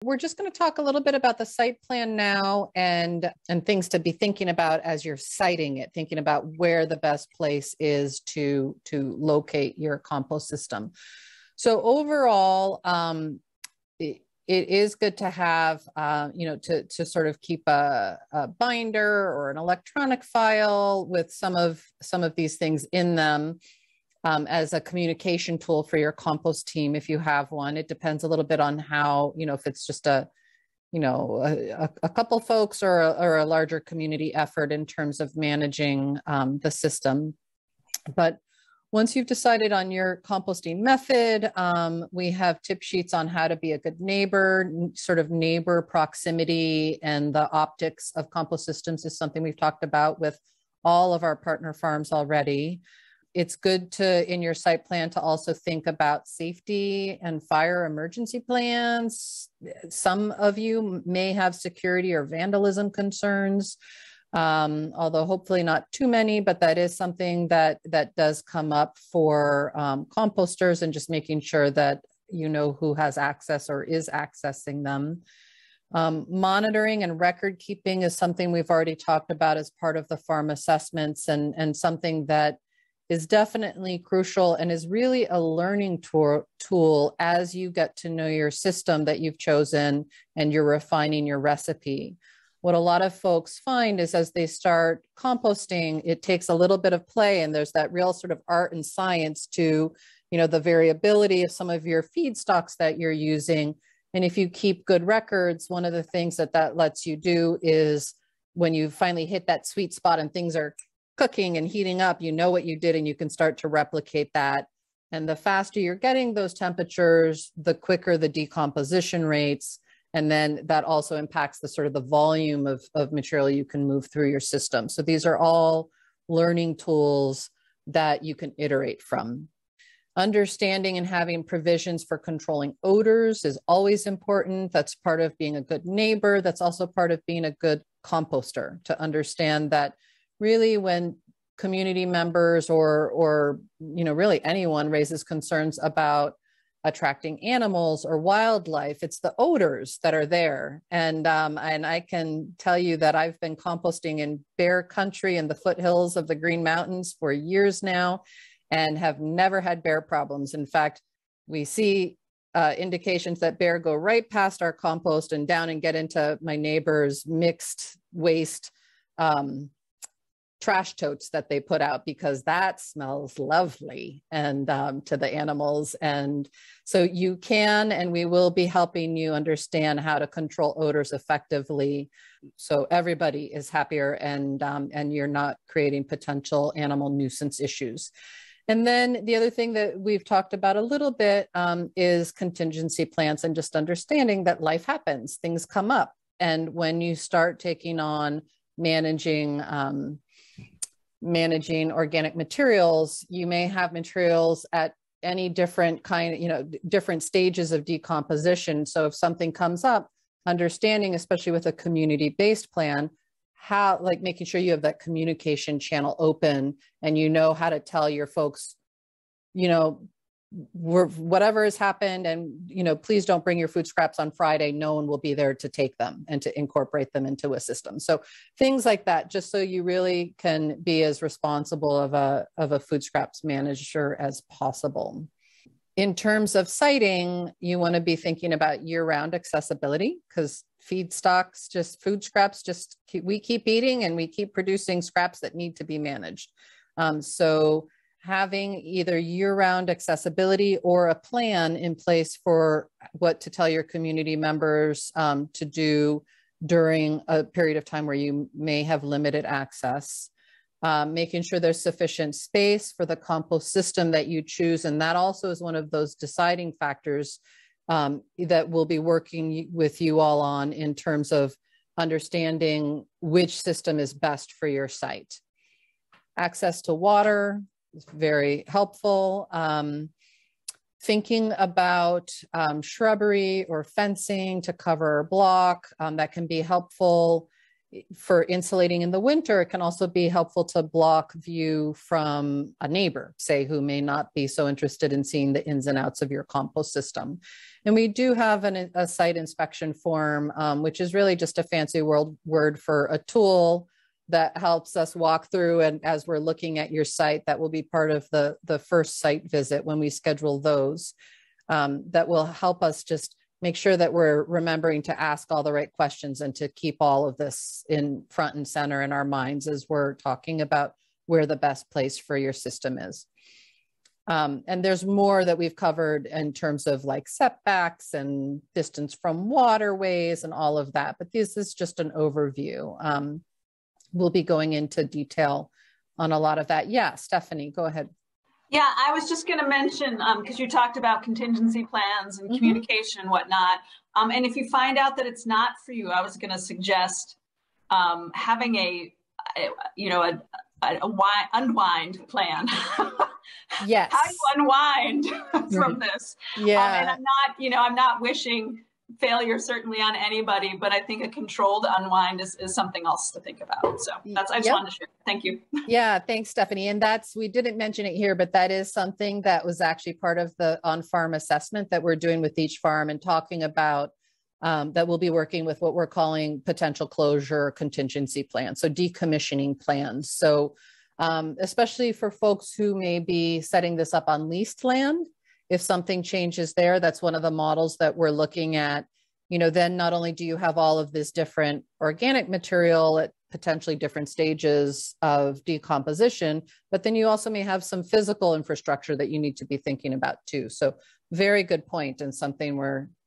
we're just going to talk a little bit about the site plan now and things to be thinking about as you're siting it, thinking about where the best place is to locate your compost system. So overall, it is good to have, to sort of keep a binder or an electronic file with some of these things in them. As a communication tool for your compost team, if you have one. It depends a little bit on how, if it's just a couple folks or a larger community effort in terms of managing the system. But once you've decided on your composting method, we have tip sheets on how to be a good neighbor. Sort of neighbor proximity and the optics of compost systems is something we've talked about with all of our partner farms already. It's good to, in your site plan, to also think about safety and fire emergency plans. Some of you may have security or vandalism concerns, although hopefully not too many, but that is something that does come up for composters, and just making sure that you know who has access or is accessing them. Monitoring and record keeping is something we've already talked about as part of the farm assessments, and something that is definitely crucial and is really a learning tool as you get to know your system that you've chosen and you're refining your recipe. What a lot of folks find is as they start composting, it takes a little bit of play, and there's that real sort of art and science to, the variability of some of your feedstocks that you're using. And if you keep good records, one of the things that lets you do is when you finally hit that sweet spot and things are cooking and heating up, you know what you did, and you can start to replicate that. And the faster you're getting those temperatures, the quicker the decomposition rates. And then that also impacts the sort of the volume of material you can move through your system. So these are all learning tools that you can iterate from. Understanding and having provisions for controlling odors is always important. That's part of being a good neighbor. That's also part of being a good composter, to understand that really when community members or really anyone raises concerns about attracting animals or wildlife, it's the odors that are there. And I can tell you that I've been composting in bear country in the foothills of the Green Mountains for years now and have never had bear problems. In fact, we see indications that bear go right past our compost and down and get into my neighbor's mixed waste trash totes that they put out, because that smells lovely and to the animals. And so you can, and we will be helping you understand how to control odors effectively, so everybody is happier and you're not creating potential animal nuisance issues. And then the other thing that we've talked about a little bit is contingency plans, and just understanding that life happens, things come up. And when you start taking on managing organic materials, you may have materials at any different different stages of decomposition. So if something comes up, understanding, especially with a community-based plan, how, like, making sure you have that communication channel open and you know how to tell your folks, whatever has happened, and please don't bring your food scraps on Friday. No one will be there to take them and to incorporate them into a system. So things like that, just so you really can be as responsible of a food scraps manager as possible. In terms of siting, you want to be thinking about year-round accessibility, because feedstocks, food scraps, we keep eating and we keep producing scraps that need to be managed. So having either year-round accessibility or a plan in place for what to tell your community members to do during a period of time where you may have limited access. Making sure there's sufficient space for the compost system that you choose. And that also is one of those deciding factors that we'll be working with you all on in terms of understanding which system is best for your site. Access to water is very helpful. Thinking about shrubbery or fencing to cover or block, that can be helpful. for insulating in the winter, it can also be helpful to block view from a neighbor, say, who may not be so interested in seeing the ins and outs of your compost system. And we do have a site inspection form, which is really just a fancy word for a tool that helps us walk through. And as we're looking at your site, that will be part of the first site visit when we schedule those, that will help us just make sure that we're remembering to ask all the right questions and to keep all of this in front and center in our minds as we're talking about where the best place for your system is. And there's more that we've covered in terms of like setbacks and distance from waterways and all of that, but this is just an overview. We'll be going into detail on a lot of that. Yeah, Stephanie, go ahead. Yeah, I was just going to mention, because you talked about contingency plans and communication and whatnot. And if you find out that it's not for you, I was going to suggest having a unwind plan. Yes. How do you unwind from this? Yeah. And I'm not wishing failure certainly on anybody, but I think a controlled unwind is something else to think about. So I just wanted to share. Thank you. Yeah, thanks, Stephanie. And we didn't mention it here, but that is something that was actually part of the on-farm assessment that we're doing with each farm and talking about, that we'll be working with what we're calling potential closure contingency plans. So decommissioning plans. So especially for folks who may be setting this up on leased land, if something changes there, that's one of the models that we're looking at. Then not only do you have all of this different organic material at potentially different stages of decomposition, but then you also may have some physical infrastructure that you need to be thinking about too. So very good point, and something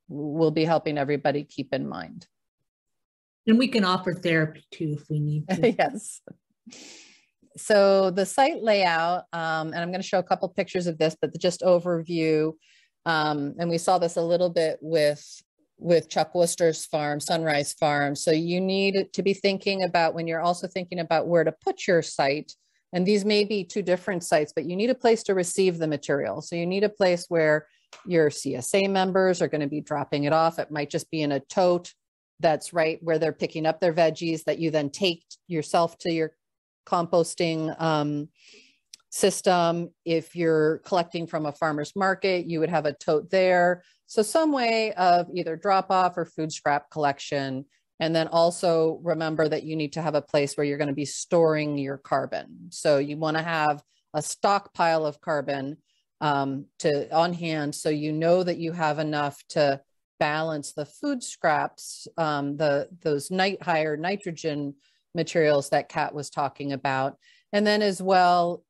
we'll be helping everybody keep in mind. And we can offer therapy too if we need to. Yes. So the site layout, and I'm going to show a couple pictures of this, but just overview. And we saw this a little bit with Chuck Worcester's farm, Sunrise Farm. So you need to be thinking about, when you're also thinking about where to put your site, and these may be two different sites, but you need a place to receive the material. So you need a place where your CSA members are going to be dropping it off. It might just be in a tote that's right where they're picking up their veggies that you then take yourself to your composting system. If you're collecting from a farmer's market, you would have a tote there. So some way of either drop off or food scrap collection. And then also remember that you need to have a place where you're going to be storing your carbon. So you want to have a stockpile of carbon on hand, so you know that you have enough to balance the food scraps, those higher nitrogen materials that Kat was talking about. And then as well,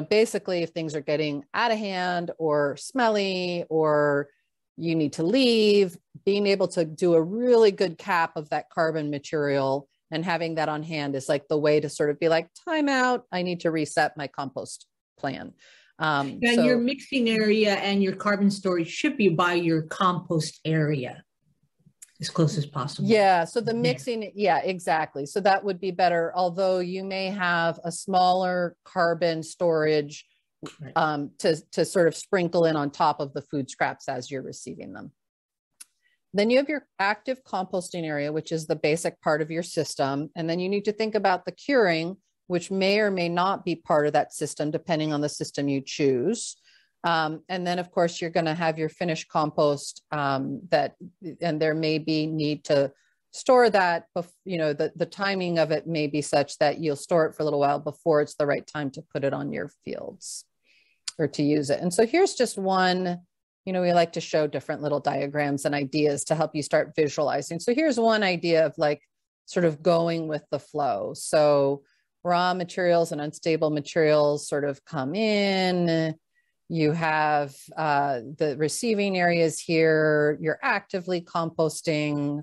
basically if things are getting out of hand or smelly or you need to leave, being able to do a really good cap of that carbon material and having that on hand is like the way to sort of be like, time out, I need to reset my compost plan. And your mixing area and your carbon storage should be by your compost area as close as possible. Yeah, so the mixing, yeah, exactly. So that would be better, although you may have a smaller carbon storage to sort of sprinkle in on top of the food scraps as you're receiving them. Then you have your active composting area, which is the basic part of your system. And then you need to think about the curing, which may or may not be part of that system, depending on the system you choose. And then of course, you're going to have your finished compost and there may be need to store that, the timing of it may be such that you'll store it for a little while before it's the right time to put it on your fields or to use it. And so here's just one, we like to show different little diagrams and ideas to help you start visualizing. So here's one idea of like sort of going with the flow. So raw materials and unstable materials sort of come in. You have the receiving areas here, you're actively composting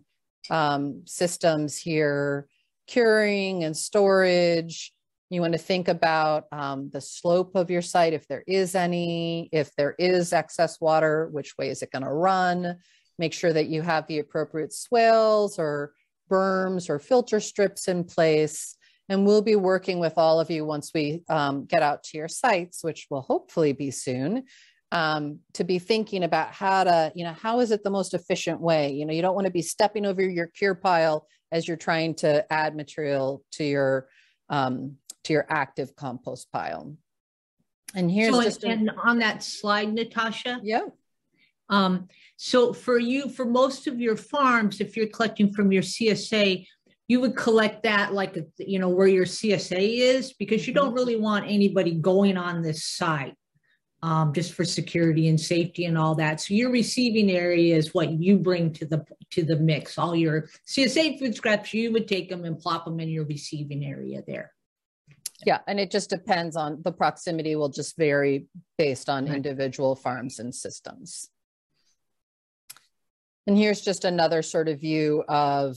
systems here, curing and storage. You want to think about the slope of your site, if there is any, if there is excess water, which way is it going to run? Make sure that you have the appropriate swales or berms or filter strips in place. And we'll be working with all of you once we get out to your sites, which will hopefully be soon, to be thinking about how to, how is it the most efficient way? You don't want to be stepping over your cure pile as you're trying to add material to your active compost pile. And here's and on that slide, Natasha. Yeah. So for most of your farms, if you're collecting from your CSA, you would collect that like, where your CSA is, because you don't really want anybody going on this site, just for security and safety and all that. So your receiving area is what you bring to the mix. All your CSA food scraps, you would take them and plop them in your receiving area there. Yeah, and it just depends on the proximity will just vary based on individual farms and systems. And here's just another sort of view of,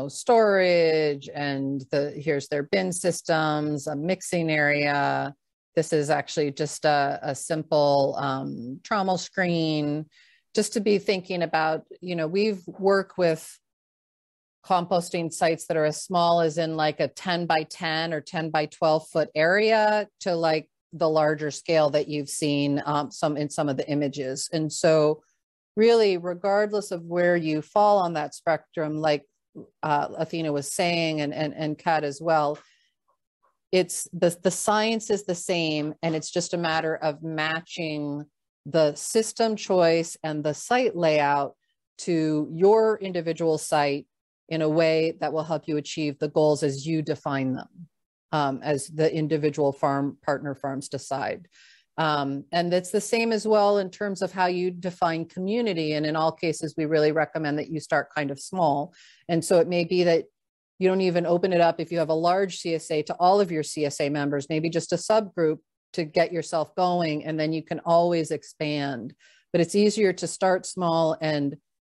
storage, and here's their bin systems, a mixing area. This is actually just a simple trommel screen, just to be thinking about, we've worked with composting sites that are as small as in like a 10 by 10 or 10 by 12 foot area to like the larger scale that you've seen in some of the images. And so really, regardless of where you fall on that spectrum, like Athena was saying, and Kat as well, it's the science is the same, and it's just a matter of matching the system choice and the site layout to your individual site in a way that will help you achieve the goals as you define them, as the individual partner farms decide. And it's the same as well in terms of how you define community. And in all cases, we really recommend that you start kind of small. And so it may be that you don't even open it up if you have a large CSA to all of your CSA members, maybe just a subgroup to get yourself going, and then you can always expand. But it's easier to start small and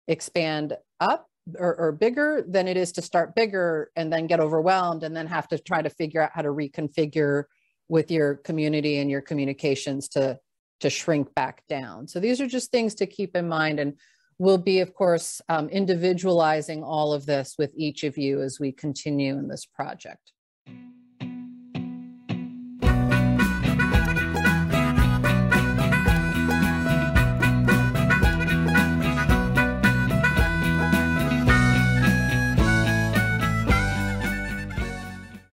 expand up or bigger than it is to start bigger and then get overwhelmed and then have to try to figure out how to reconfigure with your community and your communications to shrink back down. So these are just things to keep in mind, and we'll be, of course, individualizing all of this with each of you as we continue in this project.